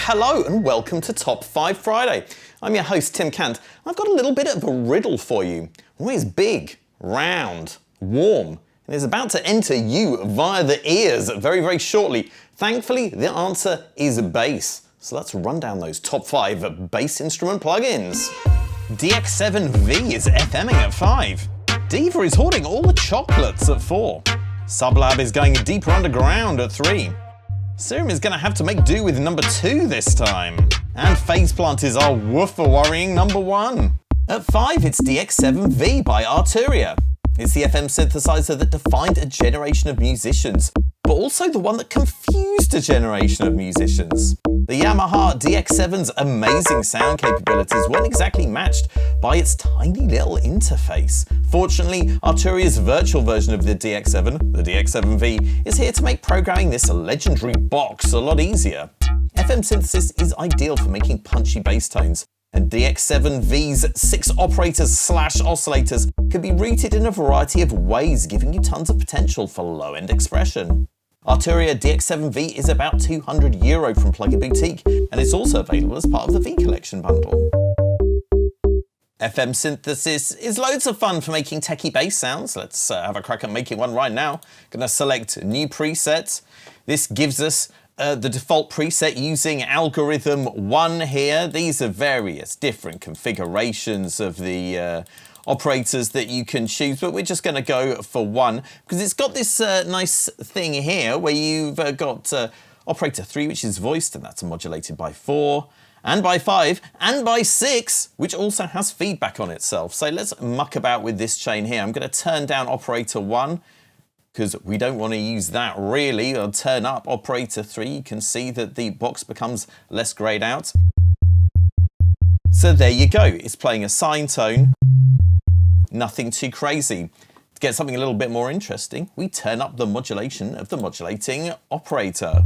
Hello and welcome to Top 5 Friday. I'm your host Tim Cant. I've got a little bit of a riddle for you. What is big, round, warm, and is about to enter you via the ears very, very shortly? Thankfully, the answer is bass. So let's run down those top 5 bass instrument plugins. DX7 V is FMing at 5. Diva is hoarding all the chocolates at 4. SubLab is going deeper underground at 3. Serum is going to have to make do with number 2 this time. And Faceplant is our woofer worrying number 1. At 5, it's DX7 V by Arturia. It's the FM synthesizer that defined a generation of musicians, but also the one that confused a generation of musicians. The Yamaha DX7's amazing sound capabilities weren't exactly matched by its tiny little interface. Fortunately, Arturia's virtual version of the DX7, the DX7 V, is here to make programming this legendary box a lot easier. FM synthesis is ideal for making punchy bass tones, and DX7 V's 6 operators / oscillators can be routed in a variety of ways, giving you tons of potential for low-end expression. Arturia DX7 V is about €200 from Plugin Boutique, and it's also available as part of the V Collection bundle. FM synthesis is loads of fun for making techie bass sounds. Let's have a crack at making one right now. Gonna select new preset. This gives us the default preset using algorithm 1 here. These are various different configurations of the operators that you can choose, but we're just going to go for 1 because it's got this nice thing here where you've got operator 3, which is voiced, and that's modulated by 4 and by 5 and by 6, which also has feedback on itself. So let's muck about with this chain here. I'm going to turn down operator 1 because we don't want to use that really. I'll turn up operator 3. You can see that the box becomes less grayed out. So there you go. It's playing a sine tone. Nothing too crazy. To get something a little bit more interesting, we turn up the modulation of the modulating operator.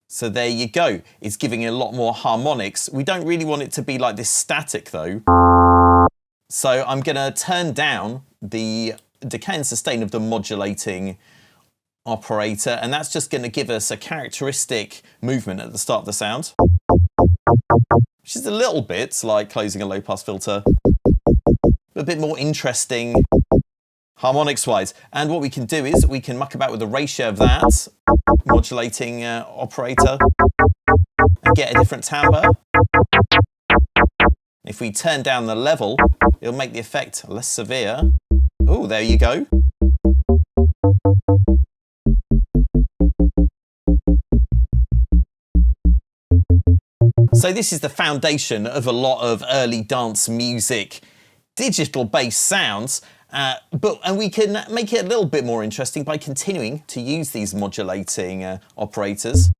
So there you go. It's giving it a lot more harmonics. We don't really want it to be like this static though. So I'm going to turn down the decay and sustain of the modulating operator, and that's just going to give us a characteristic movement at the start of the sound, which is a little bit like closing a low-pass filter, a bit more interesting harmonics-wise. And what we can do is we can muck about with the ratio of that modulating operator and get a different timbre. If we turn down the level, it'll make the effect less severe. Oh, there you go. So this is the foundation of a lot of early dance music, digital bass sounds, and we can make it a little bit more interesting by continuing to use these modulating operators.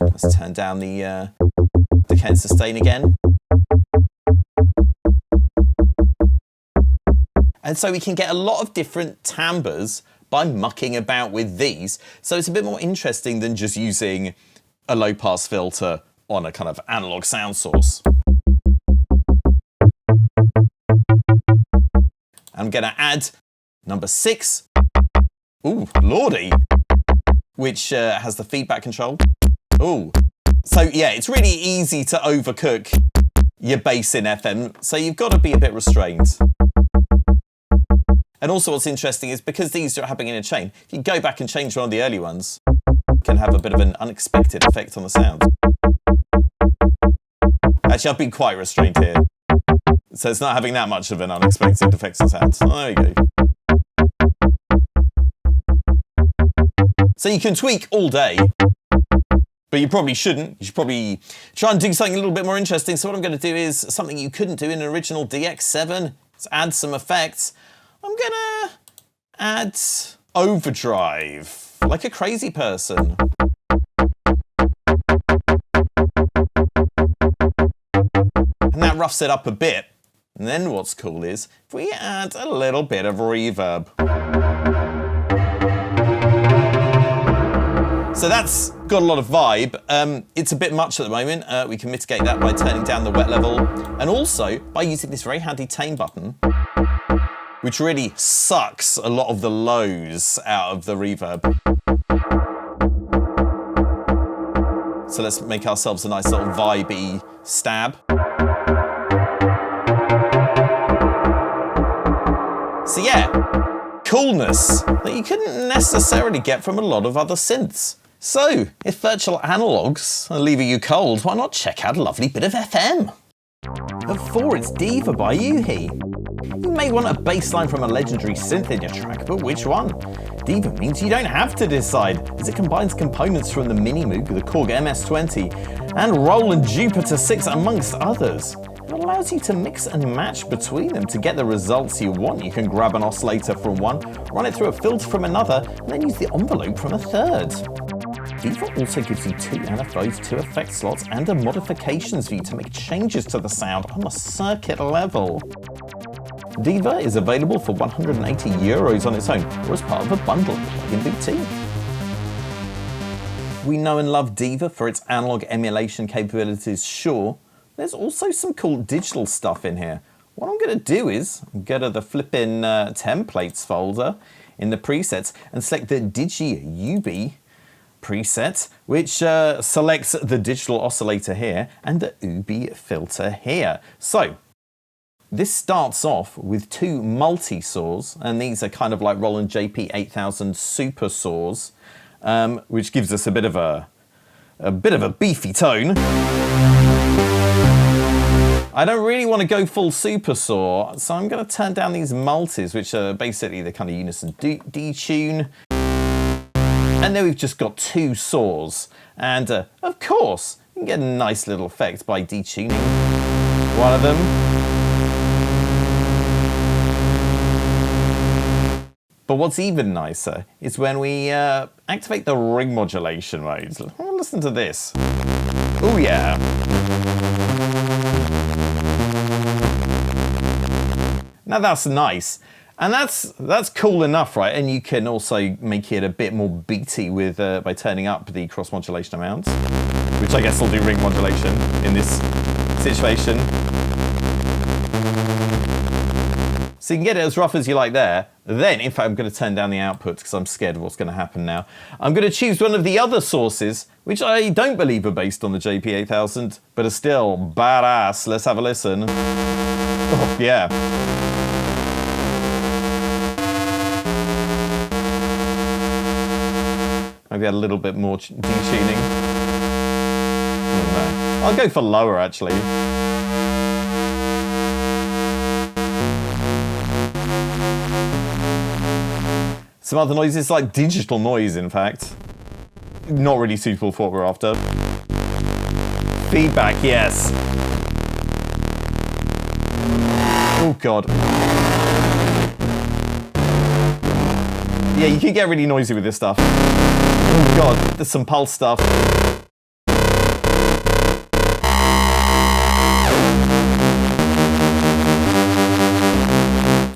Let's turn down the decay and sustain again. And so we can get a lot of different timbres by mucking about with these. So it's a bit more interesting than just using a low pass filter on a kind of analog sound source. I'm going to add number 6. Ooh, lordy, which has the feedback control. Ooh. So yeah, it's really easy to overcook your bass in FM, so you've got to be a bit restrained. And also what's interesting is because these are happening in a chain, if you go back and change one of the early ones, it can have a bit of an unexpected effect on the sound. Actually, I've been quite restrained here, so it's not having that much of an unexpected effect on sound. Oh, there you go. So you can tweak all day, but you probably shouldn't. You should probably try and do something a little bit more interesting. So what I'm going to do is something you couldn't do in an original DX7. Let's add some effects. I'm going to add overdrive, like a crazy person. And that roughs it up a bit. And then what's cool is if we add a little bit of reverb. So that's got a lot of vibe. It's a bit much at the moment. We can mitigate that by turning down the wet level and also by using this very handy tame button, which really sucks a lot of the lows out of the reverb. So let's make ourselves a nice little vibey stab. So yeah, coolness that you couldn't necessarily get from a lot of other synths. So, if virtual analogues are leaving you cold, why not check out a lovely bit of FM? At 4, it's Diva by Yuhi. You may want a bass line from a legendary synth in your track, but which one? Diva means you don't have to decide, as it combines components from the Mini Moog, the Korg MS-20, and Roland Jupiter 6, amongst others. It allows you to mix and match between them to get the results you want. You can grab an oscillator from one, run it through a filter from another, and then use the envelope from a third. Diva also gives you 2 LFOs, 2 effect slots, and a modifications view to make changes to the sound on a circuit level. Diva is available for €180 on its own, or as part of a bundle plug-in boutique. We know and love Diva for its analog emulation capabilities, sure. There's also some cool digital stuff in here. What I'm going to do is go to the flippin' templates folder in the presets and select the Digi UB preset, which selects the digital oscillator here and the UB filter here. So this starts off with 2 multi-saws, and these are kind of like Roland JP8000 super saws, which gives us a bit of a beefy tone. I don't really want to go full super saw, so I'm going to turn down these multis, which are basically the kind of unison detune. And then we've just got 2 saws, and of course you can get a nice little effect by detuning one of them. But what's even nicer is when we activate the ring modulation mode. Listen to this. Oh yeah. Now that's nice. And that's cool enough, right? And you can also make it a bit more beaty with by turning up the cross modulation amount, which I guess will do ring modulation in this situation. So you can get it as rough as you like there. Then, in fact, I'm going to turn down the output because I'm scared of what's going to happen now. I'm going to choose one of the other sources, which I don't believe are based on the JP8000, but are still badass. Let's have a listen. Oh, yeah. Maybe add a little bit more detuning. No. I'll go for lower, actually. Some other noises, like digital noise, in fact. Not really suitable for what we're after. Feedback, yes. Oh, God. Yeah, you can get really noisy with this stuff. Oh God, there's some pulse stuff.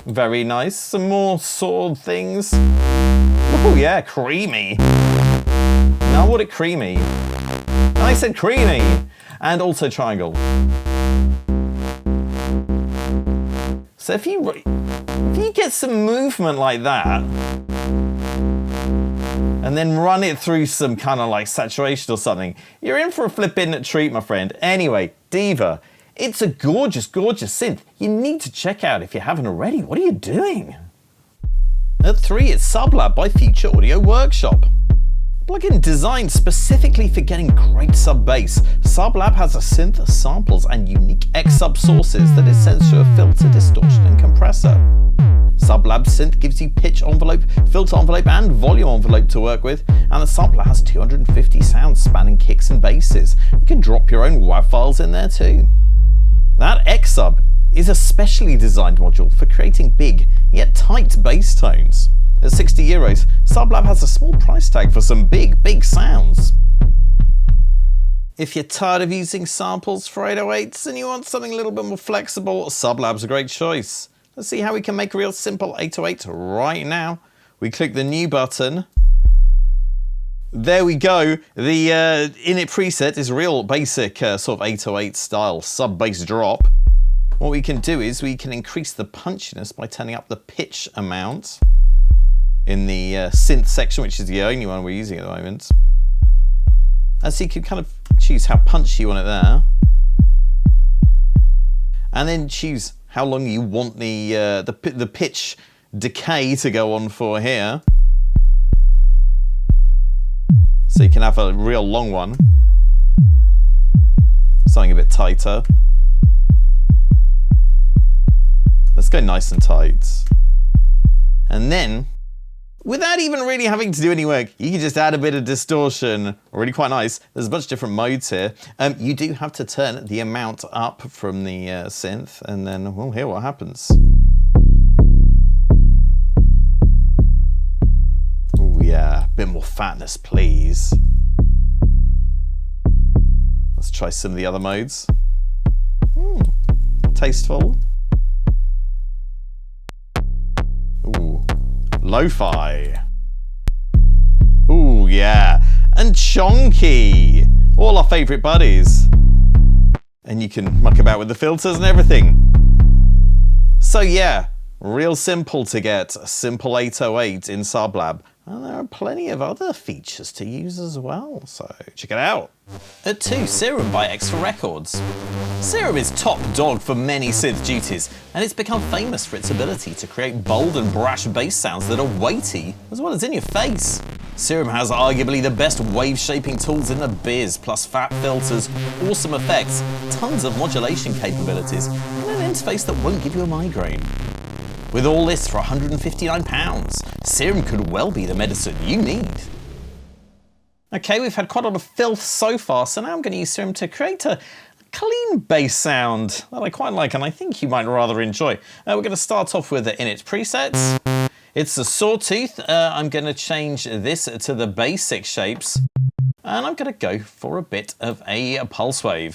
Very nice. Some more sword things. Oh yeah, creamy. Now what it creamy? I said creamy. And also triangle. So if you get some movement like that, and then run it through some kind of like saturation or something, you're in for a flippin' treat, my friend. Anyway, Diva, it's a gorgeous, gorgeous synth. You need to check out if you haven't already. What are you doing? At 3, it's SubLab by Future Audio Workshop. A plugin designed specifically for getting great sub-bass. SubLab has a synth, samples, and unique X-sub sources that it sends through a filter, distortion, and compressor. SubLab Synth gives you pitch envelope, filter envelope, and volume envelope to work with, and the sampler has 250 sounds spanning kicks and basses. You can drop your own WAV files in there too. That X-sub is a specially designed module for creating big, yet tight bass tones. At €60, SubLab has a small price tag for some big, big sounds. If you're tired of using samples for 808s and you want something a little bit more flexible, SubLab's a great choice. Let's see how we can make a real simple 808 right now. We click the new button. There we go. The init preset is a real basic sort of 808 style sub-bass drop. What we can do is we can increase the punchiness by turning up the pitch amount in the synth section, which is the only one we're using at the moment. And so you can kind of choose how punchy you want it there. And then choose how long you want the pitch decay to go on for here. So you can have a real long one. Something a bit tighter. Let's go nice and tight. And then, without even really having to do any work, you can just add a bit of distortion. Already quite nice. There's a bunch of different modes here. You do have to turn the amount up from the synth, and then we'll hear what happens. Oh yeah, a bit more fatness, please. Let's try some of the other modes. Tasteful. Ooh, lo-fi. Ooh, yeah. And chonky. All our favorite buddies. And you can muck about with the filters and everything. So yeah, real simple to get a simple 808 in SubLab. And there are plenty of other features to use as well, so check it out. At 2, Serum by Extra Records. Serum is top dog for many synth duties, and it's become famous for its ability to create bold and brash bass sounds that are weighty, as well as in your face. Serum has arguably the best wave shaping tools in the biz, plus fat filters, awesome effects, tons of modulation capabilities, and an interface that won't give you a migraine. With all this for £159, Serum could well be the medicine you need. Okay, we've had quite a lot of filth so far, so now I'm going to use Serum to create a clean bass sound that I quite like and I think you might rather enjoy. We're going to start off with the init presets. It's a sawtooth. I'm going to change this to the basic shapes, and I'm going to go for a bit of a pulse wave.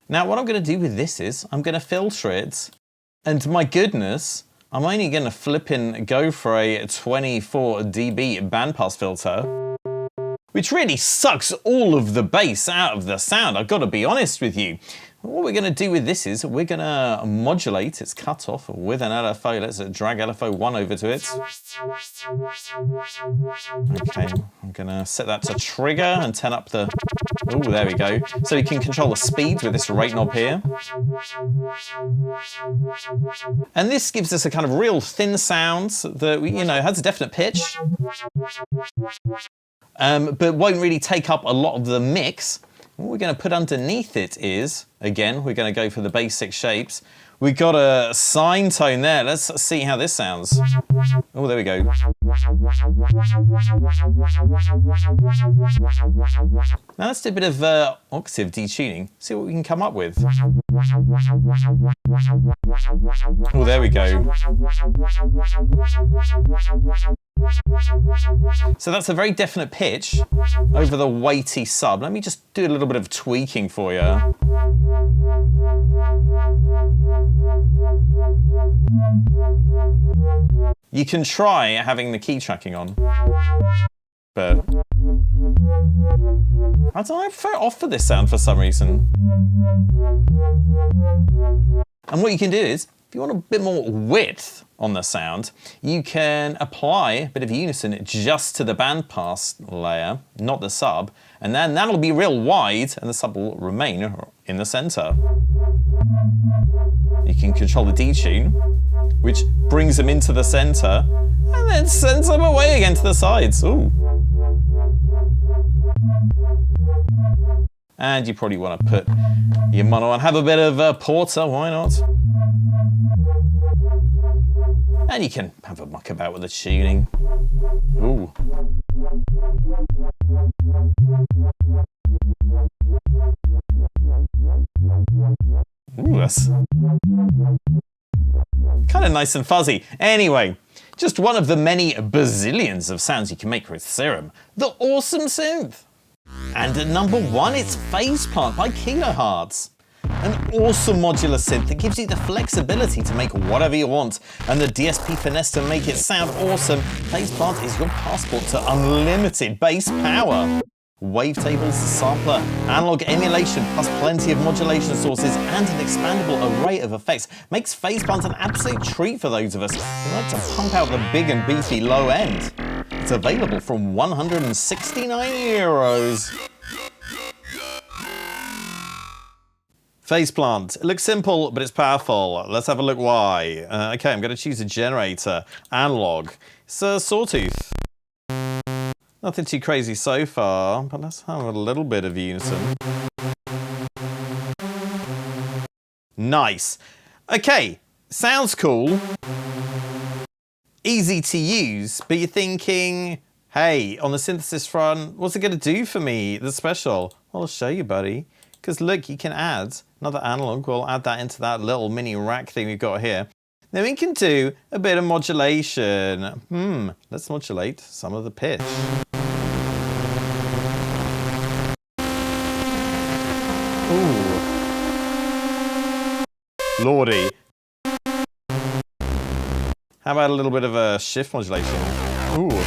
Now what I'm going to do with this is I'm going to filter it. And my goodness, I'm only going to go for a 24 dB bandpass filter, which really sucks all of the bass out of the sound, I've got to be honest with you. What we're going to do with this is we're going to modulate its cutoff with an LFO. Let's drag LFO 1 over to it. Okay, I'm going to set that to trigger and turn up the... Oh, there we go. So we can control the speed with this rate knob here. And this gives us a kind of real thin sound that, has a definite pitch, but won't really take up a lot of the mix. What we're going to put underneath it is, again, we're going to go for the basic shapes. We've got a sine tone there. Let's see how this sounds. Oh, there we go. Now let's do a bit of octave detuning. See what we can come up with. Oh, there we go. So that's a very definite pitch over the weighty sub. Let me just do a little bit of tweaking for you. You can try having the key tracking on, but I don't know, I prefer off for this sound for some reason. And what you can do is, if you want a bit more width on the sound, you can apply a bit of unison just to the bandpass layer, not the sub, and then that'll be real wide and the sub will remain in the center. You can control the detune, which brings them into the center and then sends them away again to the sides. Ooh. And you probably want to put your mono on, have a bit of porter, why not? And you can have a muck about with the tuning. Ooh. Ooh, that's kind of nice and fuzzy. Anyway, just one of the many bazillions of sounds you can make with Serum, the awesome synth. And at number 1, it's Faceplant by Kilohertz. An awesome modular synth that gives you the flexibility to make whatever you want and the DSP finesse to make it sound awesome. Faceplant is your passport to unlimited bass power. Wavetables, sampler, analog emulation, plus plenty of modulation sources and an expandable array of effects makes Faceplant an absolute treat for those of us who like to pump out the big and beefy low end. It's available from €169. Faceplant. It looks simple, but it's powerful. Let's have a look why. Okay, I'm going to choose a generator. Analog. It's a sawtooth. Nothing too crazy so far, but let's have a little bit of unison. Nice. Okay, sounds cool. Easy to use, but you're thinking, hey, on the synthesis front, what's it going to do for me that's special? Well, I'll show you, buddy. Because look, you can add another analog. We'll add that into that little mini rack thing we've got here. Then we can do a bit of modulation. Let's modulate some of the pitch. Ooh. Lordy. How about a little bit of a shift modulation? Ooh.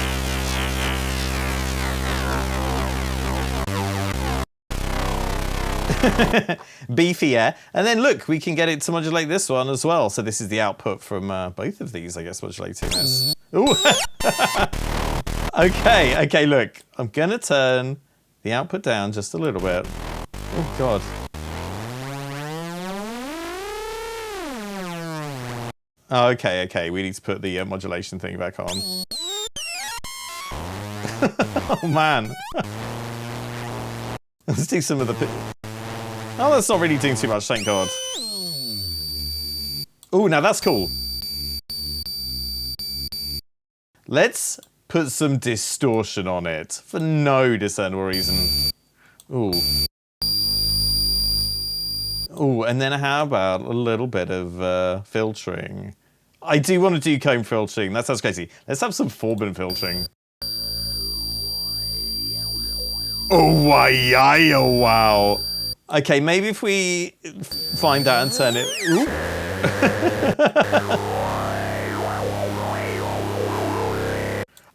Beefy, yeah. And then look, we can get it to modulate this one as well. So this is the output from both of these, I guess, modulating this. Ooh. Okay, look. I'm going to turn the output down just a little bit. Oh, God. Okay, we need to put the modulation thing back on. Oh, man. Let's do some of the... Oh, that's not really doing too much, thank God. Oh, now that's cool. Let's put some distortion on it for no discernible reason. Ooh. Ooh, and then how about a little bit of filtering? I do want to do comb filtering. That sounds crazy. Let's have some Forbin filtering. Oh, wow. Okay, maybe if we find that and turn it...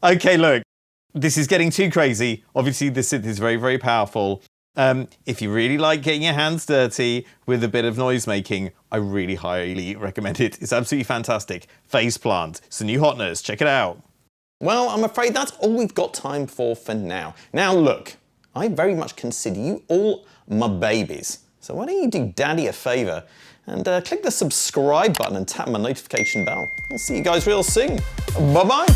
Okay, look. This is getting too crazy. Obviously, the synth is very, very powerful. If you really like getting your hands dirty with a bit of noise making, I really highly recommend it. It's absolutely fantastic. Faceplant. It's a new hotness. Check it out. Well, I'm afraid that's all we've got time for now. Now, look. I very much consider you all my babies. So why don't you do Daddy a favor and click the subscribe button and tap my notification bell. I'll see you guys real soon. Bye-bye.